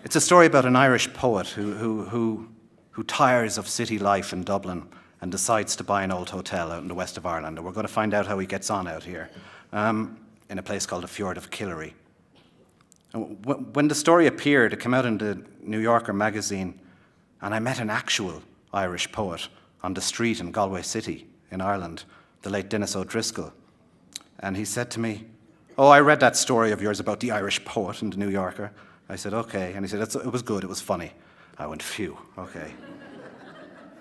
It's a story about an Irish poet who tires of city life in Dublin and decides to buy an old hotel out in the west of Ireland. And we're going to find out how he gets on out here in a place called the Fjord of Killary. And when the story appeared, it came out in the New Yorker magazine, and I met an actual Irish poet on the street in Galway City in Ireland, the late Dennis O'Driscoll. And he said to me, "Oh, I read that story of yours about the Irish poet in the New Yorker." I said, "Okay." And he said, "It was good, it was funny." I went, "Phew, okay."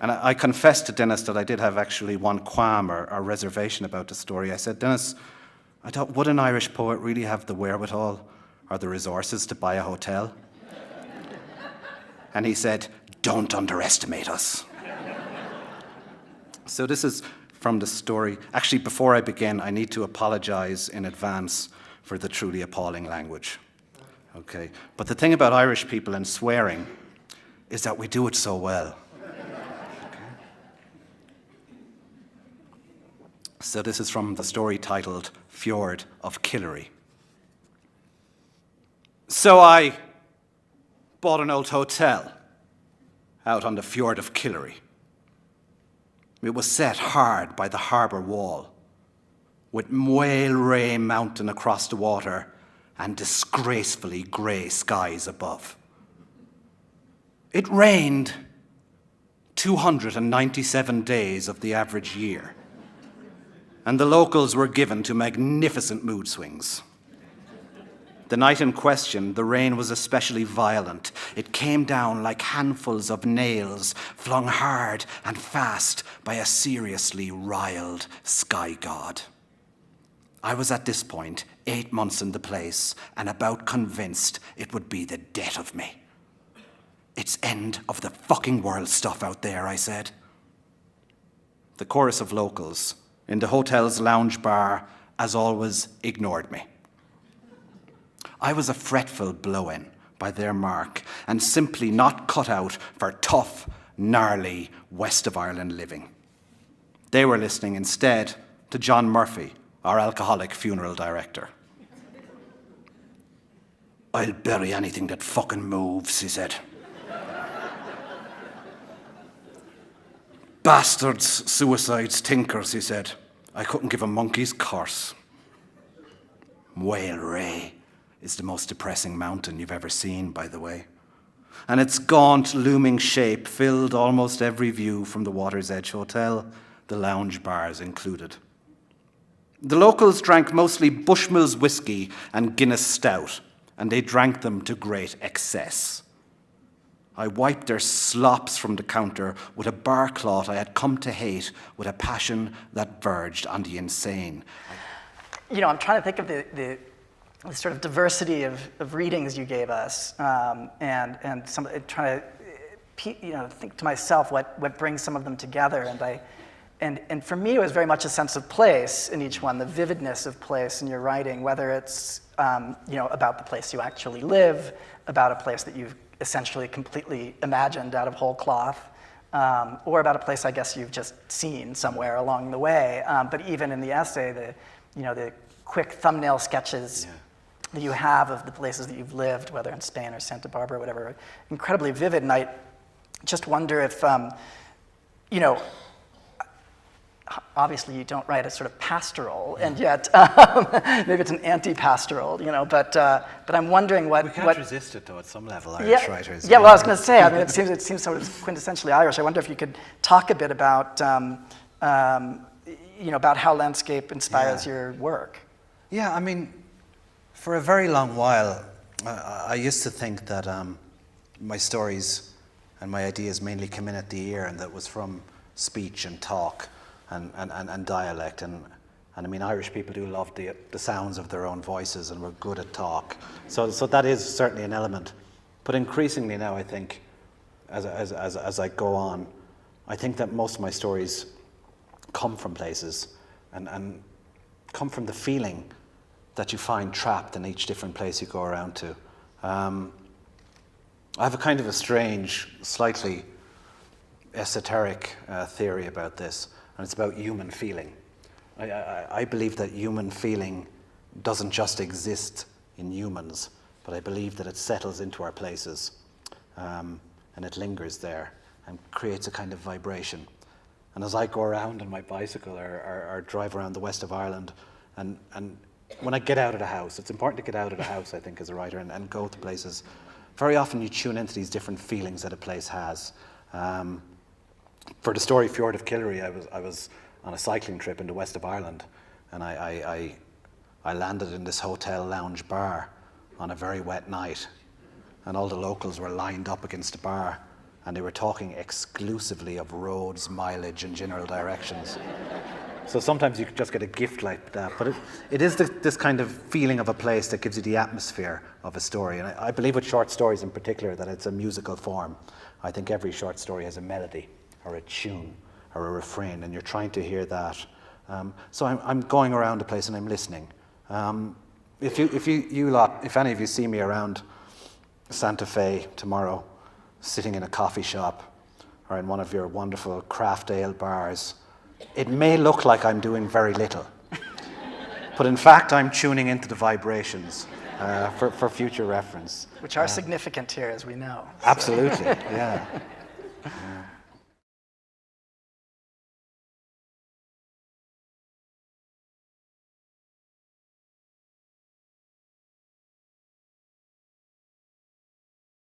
And I confessed to Dennis that I did have actually one qualm or reservation about the story. I said, "Dennis, I thought, would an Irish poet really have the wherewithal or the resources to buy a hotel?" And he said, "Don't underestimate us." So this is from the story. Actually, before I begin, I need to apologize in advance for the truly appalling language. Okay, but the thing about Irish people and swearing is that we do it so well. Okay. So this is from the story titled Fjord of Killary. So I bought an old hotel out on the Fjord of Killary. It was set hard by the harbour wall, with Moyle Ray Mountain across the water and disgracefully grey skies above. It rained 297 days of the average year, and the locals were given to magnificent mood swings. The night in question, the rain was especially violent. It came down like handfuls of nails flung hard and fast by a seriously riled sky god. I was at this point 8 months in the place and about convinced it would be the death of me. "It's end of the fucking world stuff out there," I said. The chorus of locals in the hotel's lounge bar, as always, ignored me. I was a fretful blow-in by their mark and simply not cut out for tough, gnarly West of Ireland living. They were listening instead to John Murphy, our alcoholic funeral director. "I'll bury anything that fucking moves," he said. "Bastards, suicides, tinkers," he said. "I couldn't give a monkey's curse." Moyle Ray is the most depressing mountain you've ever seen, by the way. And its gaunt, looming shape filled almost every view from the Water's Edge Hotel, the lounge bars included. The locals drank mostly Bushmills whiskey and Guinness stout, and they drank them to great excess. I wiped their slops from the counter with a bar cloth I had come to hate with a passion that verged on the insane. You know, I'm trying to think of the sort of diversity of readings you gave us, and trying to think to myself what brings some of them together, and for me it was very much a sense of place in each one, the vividness of place in your writing, whether it's about the place you actually live, about a place that you've essentially completely imagined out of whole cloth, or about a place I guess you've just seen somewhere along the way. But even in the essay, the quick thumbnail sketches that you have of the places that you've lived, whether in Spain or Santa Barbara or whatever, incredibly vivid. And I just wonder if, obviously you don't write a sort of pastoral, and yet maybe it's an anti-pastoral, but I'm wondering what... We can't resist it, though, at some level, Irish writers. Yeah, well, I was going to say, I mean, it seems sort of quintessentially Irish. I wonder if you could talk a bit about, about how landscape inspires your work. Yeah, I mean, for a very long while, I used to think that my stories and my ideas mainly came in at the ear, and that was from speech and talk and dialect. And I mean, Irish people do love the sounds of their own voices, and we're good at talk. So that is certainly an element. But increasingly now, I think, as I go on, I think that most of my stories come from places and come from the feeling that you find trapped in each different place you go around to. I have a kind of a strange, slightly esoteric theory about this, and it's about human feeling. I believe that human feeling doesn't just exist in humans, but I believe that it settles into our places, and it lingers there and creates a kind of vibration. And as I go around on my bicycle or drive around the west of Ireland, and when I get out of the house, it's important to get out of the house, I think, as a writer, and go to places. Very often you tune into these different feelings that a place has. For the story Fjord of Killary, I was on a cycling trip in the west of Ireland, and I landed in this hotel lounge bar on a very wet night, and all the locals were lined up against the bar, and they were talking exclusively of roads, mileage, and general directions. So sometimes you just get a gift like that, but it is this kind of feeling of a place that gives you the atmosphere of a story. And I believe with short stories in particular that it's a musical form. I think every short story has a melody or a tune or a refrain, and you're trying to hear that. So I'm going around the place and I'm listening. If any of you see me around Santa Fe tomorrow, sitting in a coffee shop or in one of your wonderful craft ale bars, it may look like I'm doing very little, but in fact I'm tuning into the vibrations for future reference. Which are significant here, as we know. Absolutely, yeah.